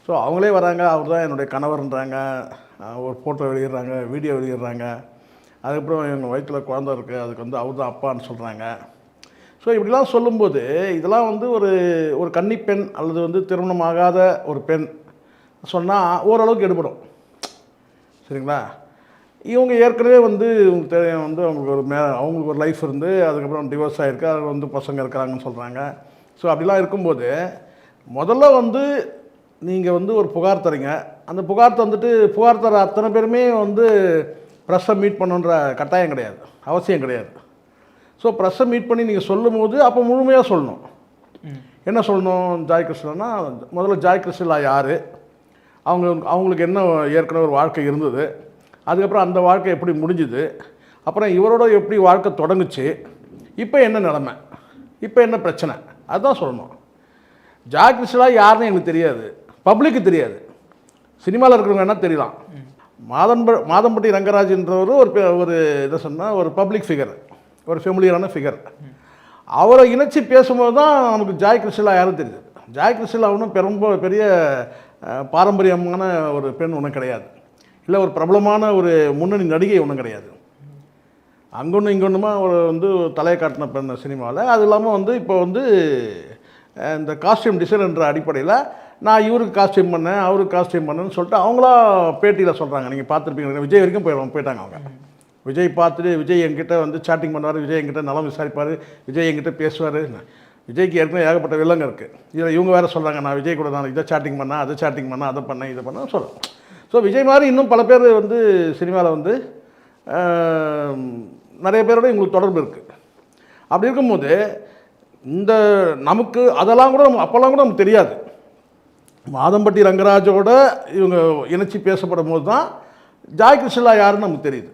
So அவங்களே வராங்க, அவர் தான் என்னுடைய கணவர்ன்றாங்க, ஒரு ஃபோட்டோ வெளியிடுறாங்க, வீடியோ வெளியிடுறாங்க. அதுக்கப்புறம் எங்கள் வயிற்றில் குழந்தை இருக்குது, அதுக்கு வந்து அவர் தான் அப்பான்னு சொல்கிறாங்க. ஸோ இப்படிலாம் சொல்லும்போது இதெல்லாம் வந்து ஒரு கன்னிப்பெண் அல்லது வந்து திருமணமாகாத ஒரு பெண் சொன்னால் ஓரளவுக்கு எடுபடும். சரிங்களா? இவங்க ஏற்கனவே வந்து உங்களுக்கு தெரியும் வந்து அவங்களுக்கு ஒரு லைஃப் இருந்து அதுக்கப்புறம் டிவோர்ஸ் ஆகிருக்கு, அது வந்து பசங்க இருக்கிறாங்கன்னு சொல்கிறாங்க. ஸோ அப்படிலாம் இருக்கும்போது முதல்ல வந்து நீங்கள் வந்து ஒரு புகார் தரீங்க. அந்த புகார் தந்துட்டு புகார் தர அத்தனை பேருமே வந்து ப்ரெஸ்ஸை மீட் பண்ணுன்ற கட்டாயம் கிடையாது, அவசியம் கிடையாது. ஸோ ப்ரெஸ்ஸை மீட் பண்ணி நீங்கள் சொல்லும் போது அப்போ முழுமையாக சொல்லணும். என்ன சொல்லணும்? ஜாய் கிருஷ்ணன்னா முதல்ல ஜாய் கிருஷ்ணா யார், அவங்களுக்கு என்ன ஏற்கனவே ஒரு வாழ்க்கை இருந்தது, அதுக்கப்புறம் அந்த வாழ்க்கை எப்படி முடிஞ்சுது, அப்புறம் இவரோட எப்படி வாழ்க்கை தொடங்குச்சு, இப்போ என்ன நிலமை, இப்போ என்ன பிரச்சனை, அதுதான் சொல்லணும். ஜாய் கிருஷ்ணா யாருன்னு எனக்கு தெரியாது, பப்ளிக்கு தெரியாது. சினிமாவில் இருக்கிறவங்க என்ன தெரியலாம். மாதம்பட்டி ரங்கராஜ்ன்றவர் ஒரு இதை சொன்னால் ஒரு பப்ளிக் ஃபிகர், ஒரு ஃபெமிலியரான ஃபிகர். அவரை இணைச்சி பேசும்போது தான் நமக்கு ஜாய் கிருஷ்ணா யாரும் தெரியுது. ஜாய் கிருஷ்ணா ஒன்றும் ரொம்ப பெரிய பாரம்பரியமான ஒரு பெண் ஒன்றும் கிடையாது, இல்லை ஒரு பிரபலமான ஒரு முன்னணி நடிகை ஒன்றும் கிடையாது. அங்கொன்று இங்கொன்றுமா வந்து தலையை காட்டின பெண் சினிமாவில். அது இல்லாமல் வந்து இப்போ வந்து இந்த காஸ்டியூம் டிசைன்ன்ற அடிப்படையில் நான் இவருக்கு காஸ்டியூம் பண்ணேன், அவருக்கு காஸ்டியூம் பண்ணேன்னு சொல்லிட்டு அவங்களா பேட்டியில் சொல்கிறாங்க. நீங்கள் பார்த்துருப்பீங்க, விஜய் வரைக்கும் போயிட்டாங்க அவங்க. விஜய் பார்த்துட்டு விஜய் என்கிட்ட வந்து சாட்டிங் பண்ணுவார், விஜய் என்கிட்ட நலம் விசாரிப்பார், விஜய் என்கிட்ட பேசுவார். விஜய்க்கு ஏற்கனவே ஏகப்பட்ட வில்லங்க இருக்குது. இதில் இவங்க வேறு சொல்கிறாங்க நான் விஜய் கூட நான் இதை சாட்டிங் பண்ணேன், அதை சாட்டிங் பண்ணேன், அதை பண்ணேன், இதை பண்ணேன் சொல்கிறேன். ஸோ விஜய் மாதிரி இன்னும் பல பேர் வந்து சினிமாவில் வந்து நிறைய பேரோட இவங்களுக்கு தொடர்பு இருக்குது. அப்படி இருக்கும்போது இந்த நமக்கு அதெல்லாம் கூட அப்போல்லாம் கூட நமக்கு தெரியாது. மாதம்பட்டி ரங்கராஜோட இவங்க இணைச்சி பேசப்படும் போது தான் ஜாய் கிருஷ்ணா யாருன்னு நமக்கு தெரியுது.